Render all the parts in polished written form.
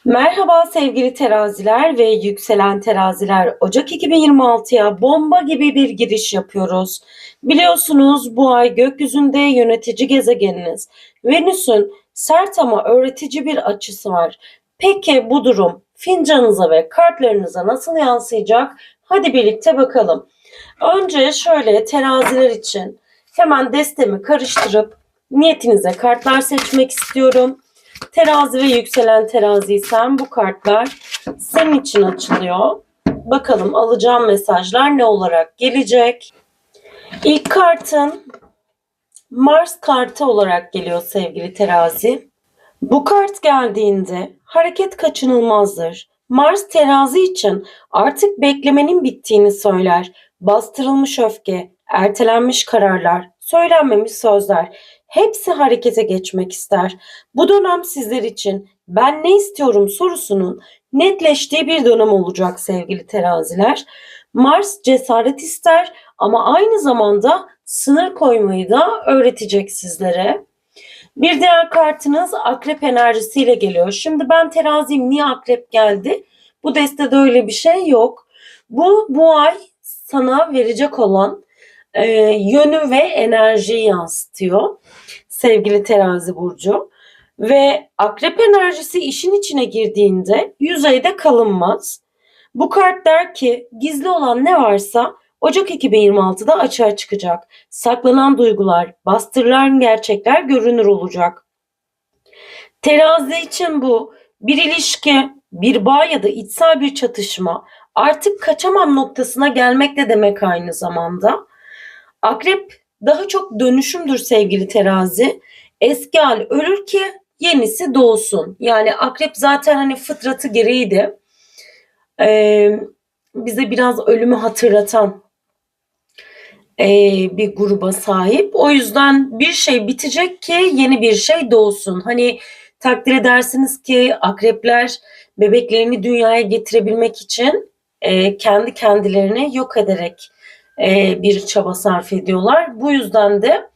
Merhaba sevgili teraziler ve yükselen teraziler. Ocak 2026'ya bomba gibi bir giriş yapıyoruz. Biliyorsunuz bu ay gökyüzünde yönetici gezegeniniz Venüs'ün sert ama öğretici bir açısı var. Peki bu durum fincanınıza ve kartlarınıza nasıl yansıyacak? Hadi birlikte bakalım. Önce şöyle teraziler için hemen destemi karıştırıp niyetinize kartlar seçmek istiyorum. Terazi ve yükselen teraziysen bu kartlar senin için açılıyor. Bakalım alacağım mesajlar ne olarak gelecek? İlk kartın Mars kartı olarak geliyor sevgili terazi. Bu kart geldiğinde hareket kaçınılmazdır. Mars terazi için artık beklemenin bittiğini söyler. Bastırılmış öfke, ertelenmiş kararlar, söylenmemiş sözler hepsi harekete geçmek ister. Bu dönem sizler için ben ne istiyorum sorusunun netleştiği bir dönem olacak sevgili teraziler. Mars cesaret ister ama aynı zamanda sınır koymayı da öğretecek sizlere. Bir diğer kartınız akrep enerjisiyle geliyor. Şimdi ben teraziyim, niye akrep geldi? Bu destede öyle bir şey yok. Bu ay sana verecek olan yönü ve enerjiyi yansıtıyor sevgili terazi burcu. Ve akrep enerjisi işin içine girdiğinde yüzeyde kalınmaz. Bu kart der ki gizli olan ne varsa Ocak 2026'da açığa çıkacak. Saklanan duygular, bastırılan gerçekler görünür olacak. Terazi için bu bir ilişki, bir bağ ya da içsel bir çatışma artık kaçamam noktasına gelmek de demek aynı zamanda. Akrep daha çok dönüşümdür sevgili terazi. Eski hal ölür ki yenisi doğsun. Yani akrep zaten hani fıtratı gereği de bize biraz ölümü hatırlatan bir gruba sahip. O yüzden bir şey bitecek ki yeni bir şey doğsun. Hani takdir edersiniz ki akrepler bebeklerini dünyaya getirebilmek için kendi kendilerini yok ederek bir çaba sarf ediyorlar. Bu yüzden de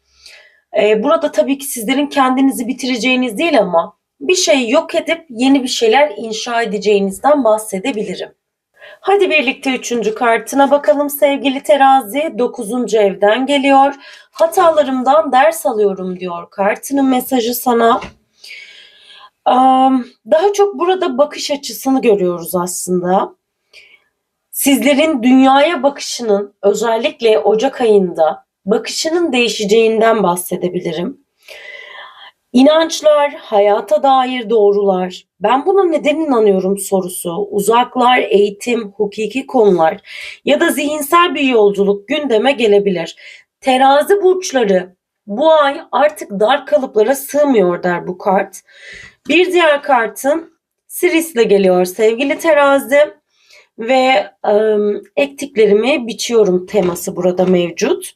burada tabii ki sizlerin kendinizi bitireceğiniz değil ama bir şey yok edip yeni bir şeyler inşa edeceğinizden bahsedebilirim. Hadi birlikte üçüncü kartına bakalım sevgili terazi. 9. evden geliyor. Hatalarımdan ders alıyorum diyor kartının mesajı sana. Daha çok burada bakış açısını görüyoruz aslında. Sizlerin dünyaya bakışının özellikle Ocak ayında bakışının değişeceğinden bahsedebilirim. İnançlar, hayata dair doğrular, ben buna neden inanıyorum sorusu, uzaklar, eğitim, hukuki konular ya da zihinsel bir yolculuk gündeme gelebilir. Terazi burçları bu ay artık dar kalıplara sığmıyor der bu kart. Bir diğer kartın Siris'le geliyor sevgili terazi ve ektiklerimi biçiyorum teması burada mevcut.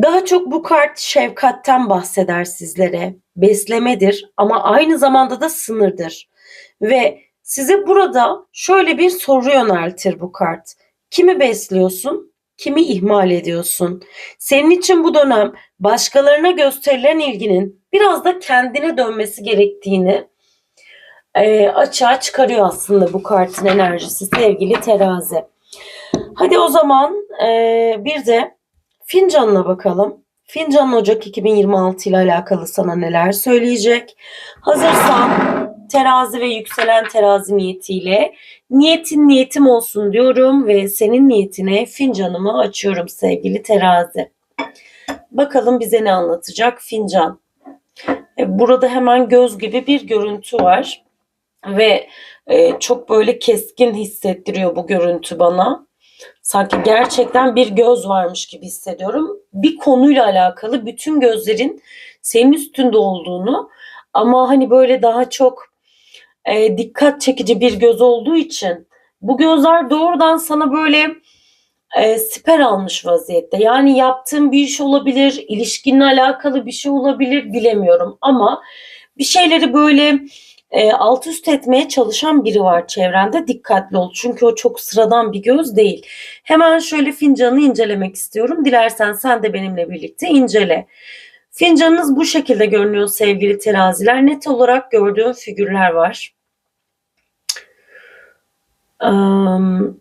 Daha çok bu kart şefkatten bahseder sizlere. Beslemedir ama aynı zamanda da sınırdır. Ve size burada şöyle bir soru yöneltir bu kart. Kimi besliyorsun? Kimi ihmal ediyorsun? Senin için bu dönem başkalarına gösterilen ilginin biraz da kendine dönmesi gerektiğini açığa çıkarıyor aslında bu kartın enerjisi sevgili terazi. Hadi o zaman bir de fincanına bakalım. Fincanın Ocak 2026 ile alakalı sana neler söyleyecek? Hazırsan terazi ve yükselen terazi niyetiyle niyetin niyetim olsun diyorum ve senin niyetine fincanımı açıyorum sevgili terazi. Bakalım bize ne anlatacak fincan. Burada hemen göz gibi bir görüntü var ve çok böyle keskin hissettiriyor bu görüntü bana. Sanki gerçekten bir göz varmış gibi hissediyorum. Bir konuyla alakalı bütün gözlerin senin üstünde olduğunu ama hani böyle daha çok dikkat çekici bir göz olduğu için bu gözler doğrudan sana böyle siper almış vaziyette. Yani yaptığın bir iş olabilir, ilişkinle alakalı bir şey olabilir bilemiyorum ama bir şeyleri böyle alt üst etmeye çalışan biri var çevrende. Dikkatli ol. Çünkü o çok sıradan bir göz değil. Hemen şöyle fincanı incelemek istiyorum. Dilersen sen de benimle birlikte incele. Fincanınız bu şekilde görünüyor sevgili teraziler. Net olarak gördüğüm figürler var. Am,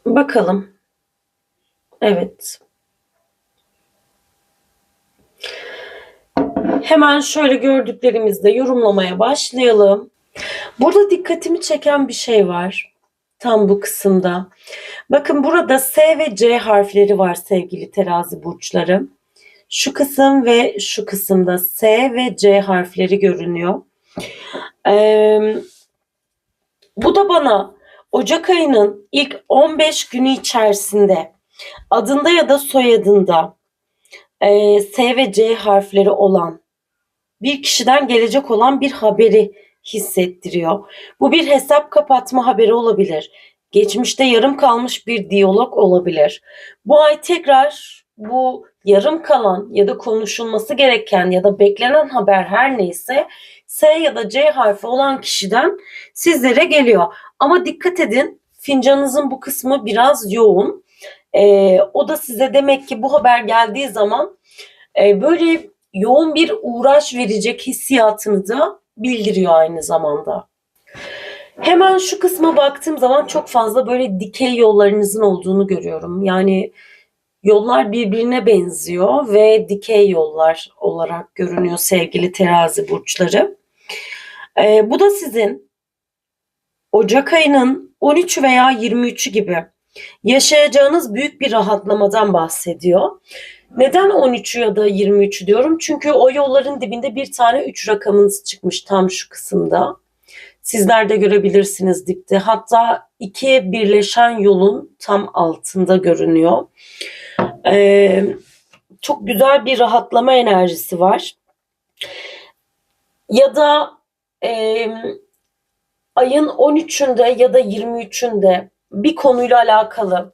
bakalım. Evet. Hemen şöyle gördüklerimizde yorumlamaya başlayalım. Burada dikkatimi çeken bir şey var. Tam bu kısımda. Bakın burada S ve C harfleri var sevgili terazi burçları. Şu kısım ve şu kısımda S ve C harfleri görünüyor. Bu da bana Ocak ayının ilk 15 günü içerisinde adında ya da soyadında S ve C harfleri olan bir kişiden gelecek olan bir haberi hissettiriyor. Bu bir hesap kapatma haberi olabilir. Geçmişte yarım kalmış bir diyalog olabilir. Bu ay tekrar bu yarım kalan ya da konuşulması gereken ya da beklenen haber her neyse S ya da C harfi olan kişiden sizlere geliyor. Ama dikkat edin, fincanınızın bu kısmı biraz yoğun. O da size demek ki bu haber geldiği zaman böyle yoğun bir uğraş verecek hissiyatını da bildiriyor aynı zamanda. Hemen şu kısma baktığım zaman çok fazla böyle dikey yollarınızın olduğunu görüyorum. Yani yollar birbirine benziyor ve dikey yollar olarak görünüyor sevgili terazi burçları. Bu da sizin Ocak ayının 13 veya 23'ü gibi yaşayacağınız büyük bir rahatlamadan bahsediyor. Neden 13'ü ya da 23'ü diyorum? Çünkü o yolların dibinde bir tane 3 rakamınız çıkmış tam şu kısımda. Sizler de görebilirsiniz dipte. Hatta iki birleşen yolun tam altında görünüyor. Çok güzel bir rahatlama enerjisi var. Ya da ayın 13'ünde ya da 23'ünde bir konuyla alakalı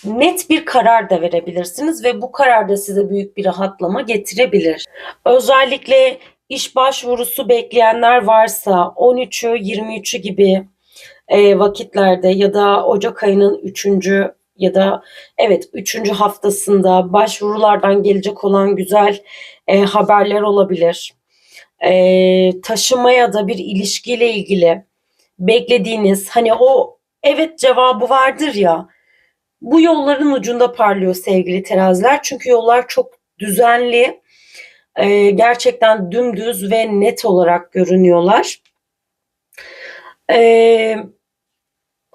net bir karar da verebilirsiniz ve bu karar da size büyük bir rahatlama getirebilir. Özellikle iş başvurusu bekleyenler varsa 13'ü 23'ü gibi vakitlerde ya da Ocak ayının 3. ya da evet 3. haftasında başvurulardan gelecek olan güzel haberler olabilir. Taşıma ya da bir ilişkiyle ilgili beklediğiniz hani o evet cevabı vardır ya, bu yolların ucunda parlıyor sevgili teraziler. Çünkü yollar çok düzenli, gerçekten dümdüz ve net olarak görünüyorlar.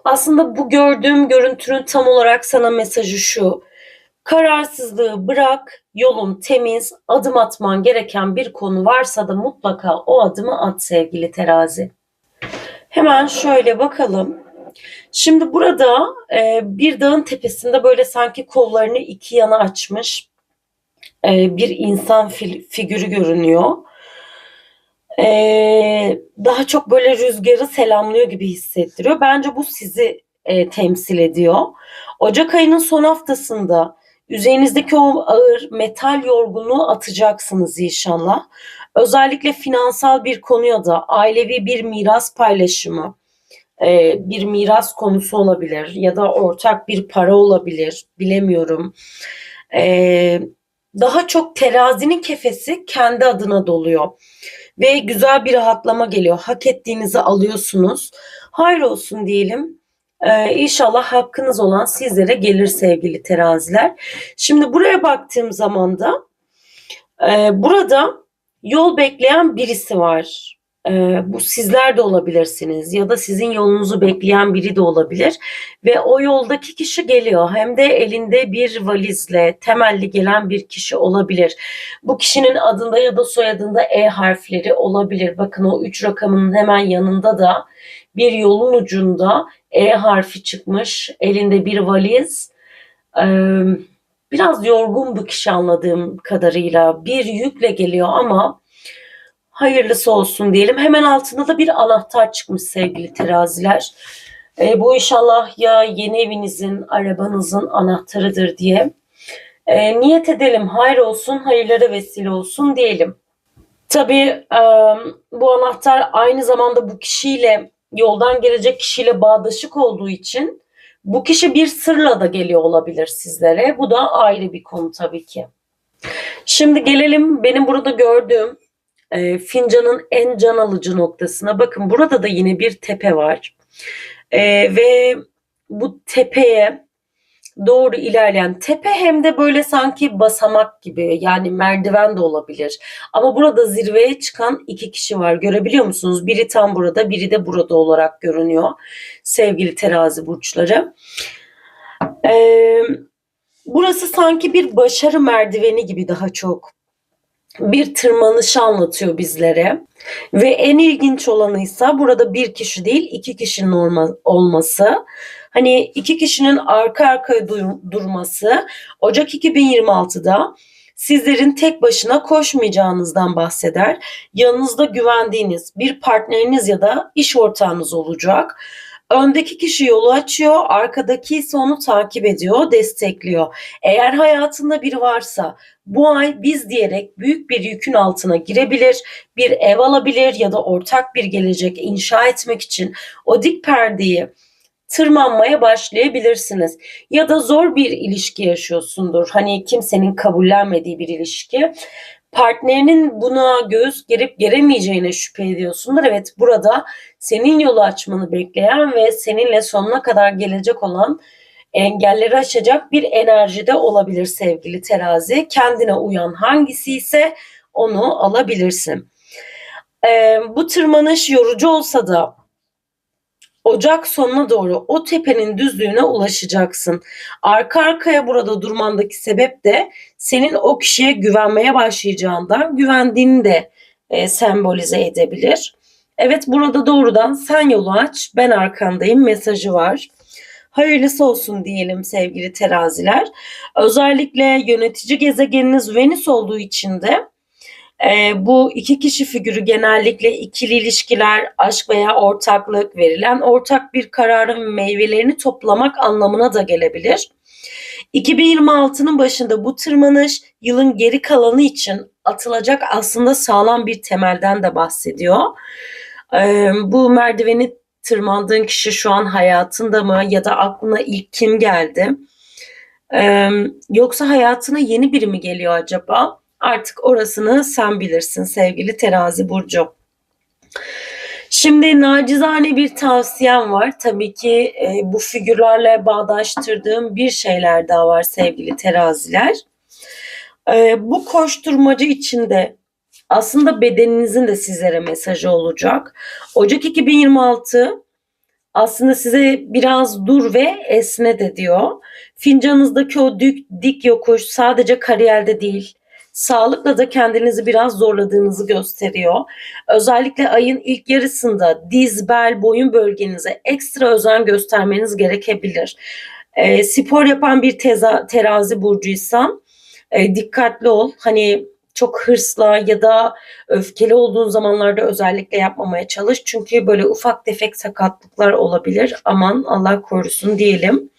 Aslında bu gördüğüm görüntünün tam olarak sana mesajı şu: kararsızlığı bırak, yolun temiz, adım atman gereken bir konu varsa da mutlaka o adımı at sevgili terazi. Hemen şöyle bakalım. Şimdi burada bir dağın tepesinde böyle sanki kollarını iki yana açmış bir insan figürü görünüyor. Daha çok böyle rüzgarı selamlıyor gibi hissettiriyor. Bence bu sizi temsil ediyor. Ocak ayının son haftasında üzerinizdeki o ağır metal yorgunluğu atacaksınız inşallah. Özellikle finansal bir konuya da ailevi bir miras paylaşımı, bir miras konusu olabilir ya da ortak bir para olabilir, bilemiyorum. Daha çok terazinin kefesi kendi adına doluyor ve güzel bir rahatlama geliyor. Hak ettiğinizi alıyorsunuz. Hayır olsun diyelim. İnşallah hakkınız olan sizlere gelir sevgili teraziler. Şimdi buraya baktığım zaman da burada yol bekleyen birisi var. Bu sizler de olabilirsiniz ya da sizin yolunuzu bekleyen biri de olabilir ve o yoldaki kişi geliyor, hem de elinde bir valizle temelli gelen bir kişi olabilir. Bu kişinin adında ya da soyadında E harfleri olabilir. Bakın o 3 rakamının hemen yanında da bir yolun ucunda E harfi çıkmış, elinde bir valiz. Biraz yorgun bu kişi anladığım kadarıyla, bir yükle geliyor ama hayırlısı olsun diyelim. Hemen altında da bir anahtar çıkmış sevgili teraziler. Bu inşallah ya yeni evinizin, arabanızın anahtarıdır diye niyet edelim. Hayır olsun, hayırlara vesile olsun diyelim. Tabii bu anahtar aynı zamanda bu kişiyle, yoldan gelecek kişiyle bağdaşık olduğu için bu kişi bir sırla da geliyor olabilir sizlere. Bu da ayrı bir konu tabii ki. Şimdi gelelim benim burada gördüğüm fincanın en can alıcı noktasına. Bakın burada da yine bir tepe var. Ve bu tepeye doğru ilerleyen tepe hem de böyle sanki basamak gibi, yani merdiven de olabilir. Ama burada zirveye çıkan iki kişi var. Görebiliyor musunuz? Biri tam burada, biri de burada olarak görünüyor. Sevgili terazi burçları. Ee, Burası sanki bir başarı merdiveni gibi daha çok. Bir tırmanışı anlatıyor bizlere. Ve en ilginç olanıysa burada bir kişi değil iki kişinin olması. Hani iki kişinin arka arkaya durması Ocak 2026'da sizlerin tek başına koşmayacağınızdan bahseder. Yanınızda güvendiğiniz bir partneriniz ya da iş ortağınız olacak. Öndeki kişi yolu açıyor, arkadaki ise onu takip ediyor, destekliyor. Eğer hayatında biri varsa bu ay biz diyerek büyük bir yükün altına girebilir, bir ev alabilir ya da ortak bir gelecek inşa etmek için o dik perdeyi tırmanmaya başlayabilirsiniz. Ya da zor bir ilişki yaşıyorsundur. Hani kimsenin kabullenmediği bir ilişki. Partnerinin buna göğüs gerip geremeyeceğine şüphe ediyorsundur. Evet, burada senin yolu açmanı bekleyen ve seninle sonuna kadar gelecek olan engelleri aşacak bir enerjide olabilir sevgili terazi. Kendine uyan hangisi ise onu alabilirsin. Bu tırmanış yorucu olsa da Ocak sonuna doğru o tepenin düzlüğüne ulaşacaksın. Arka arkaya burada durmandaki sebep de senin o kişiye güvenmeye başlayacağından, güvendiğini de sembolize edebilir. Evet, burada doğrudan sen yolu aç, ben arkandayım mesajı var. Hayırlısı olsun diyelim sevgili teraziler. Özellikle yönetici gezegeniniz Venüs olduğu için de bu iki kişi figürü genellikle ikili ilişkiler, aşk veya ortaklık, verilen ortak bir kararın meyvelerini toplamak anlamına da gelebilir. 2026'nın başında bu tırmanış yılın geri kalanı için atılacak aslında sağlam bir temelden de bahsediyor. Bu merdiveni tırmandığın kişi şu an hayatında mı ya da aklına ilk kim geldi? Yoksa hayatına yeni biri mi geliyor acaba? Artık orasını sen bilirsin sevgili terazi burcu. Şimdi nacizane bir tavsiyem var. Tabii ki bu figürlerle bağdaştırdığım bir şeyler daha var sevgili teraziler. Bu koşturmacı içinde aslında bedeninizin de sizlere mesajı olacak. Ocak 2026 aslında size biraz dur ve esne de diyor. Fincanınızdaki o dik yokuş sadece kariyerde değil, sağlıkla da kendinizi biraz zorladığınızı gösteriyor. Özellikle ayın ilk yarısında diz, bel, boyun bölgenize ekstra özen göstermeniz gerekebilir. Spor yapan bir terazi burcuysan dikkatli ol. Hani çok hırsla ya da öfkeli olduğun zamanlarda özellikle yapmamaya çalış. Çünkü böyle ufak tefek sakatlıklar olabilir. Aman Allah korusun diyelim.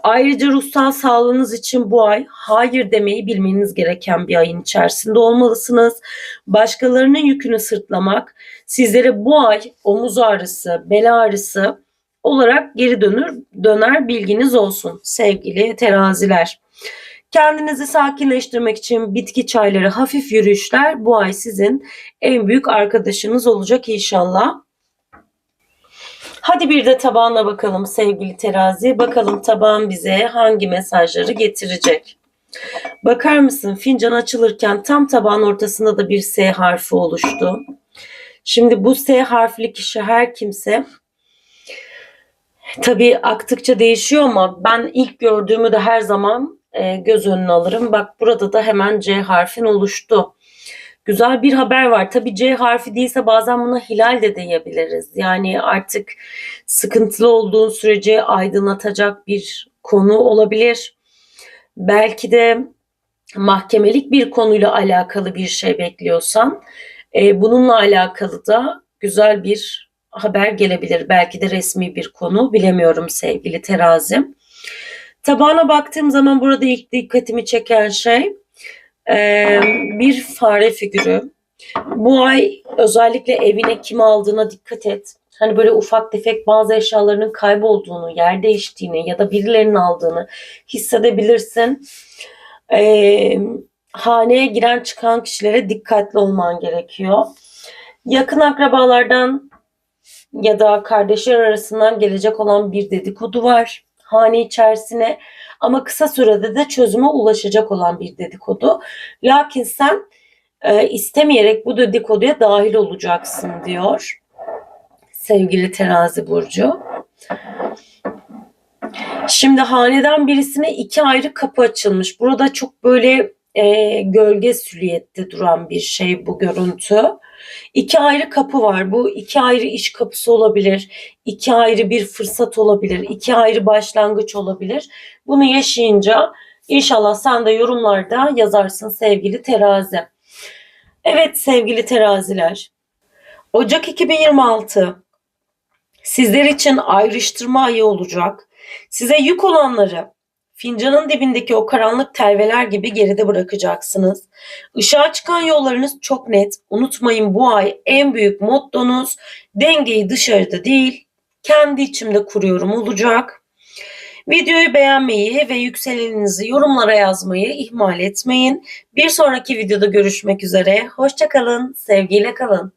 Ayrıca ruhsal sağlığınız için bu ay hayır demeyi bilmeniz gereken bir ayın içerisinde olmalısınız. Başkalarının yükünü sırtlamak sizlere bu ay omuz ağrısı, bel ağrısı olarak geri döner bilginiz olsun sevgili teraziler. Kendinizi sakinleştirmek için bitki çayları, hafif yürüyüşler bu ay sizin en büyük arkadaşınız olacak inşallah. Hadi bir de tabağına bakalım sevgili terazi. Bakalım tabağın bize hangi mesajları getirecek. Bakar mısın, fincan açılırken tam tabağın ortasında da bir S harfi oluştu. Şimdi bu S harfli kişi her kimse, tabii aktıkça değişiyor ama ben ilk gördüğümü de her zaman göz önüne alırım. Bak, burada da hemen C harfin oluştu. Güzel bir haber var. Tabii C harfi değilse bazen buna hilal de diyebiliriz. Yani artık sıkıntılı olduğun sürece aydınlatacak bir konu olabilir. Belki de mahkemelik bir konuyla alakalı bir şey bekliyorsan bununla alakalı da güzel bir haber gelebilir. Belki de resmi bir konu, bilemiyorum sevgili terazim. Tabağına baktığım zaman burada ilk dikkatimi çeken şey bir fare figürü. Bu ay özellikle evine kim aldığına dikkat et. Hani böyle ufak tefek bazı eşyalarının kaybolduğunu, yer değiştiğini ya da birilerinin aldığını hissedebilirsin. Haneye giren çıkan kişilere dikkatli olman gerekiyor. Yakın akrabalardan ya da kardeşler arasından gelecek olan bir dedikodu var hane içerisine, ama kısa sürede de çözüme ulaşacak olan bir dedikodu. Lakin sen istemeyerek bu dedikoduya dahil olacaksın diyor sevgili Terazi burcu. Şimdi haneden birisine iki ayrı kapı açılmış. Burada çok böyle gölge silüette duran bir şey bu görüntü. İki ayrı kapı var. Bu iki ayrı iş kapısı olabilir. İki ayrı bir fırsat olabilir. İki ayrı başlangıç olabilir. Bunu yaşayınca inşallah sen de yorumlarda yazarsın sevgili terazi. Evet sevgili teraziler. Ocak 2026 sizler için ayrıştırma ayı olacak. Size yük olanları fincanın dibindeki o karanlık telveler gibi geride bırakacaksınız. Işığa çıkan yollarınız çok net. Unutmayın, bu ay en büyük mottonuz dengeyi dışarıda değil, kendi içimde kuruyorum olacak. Videoyu beğenmeyi ve yükseleninizi yorumlara yazmayı ihmal etmeyin. Bir sonraki videoda görüşmek üzere. Hoşça kalın, sevgiyle kalın.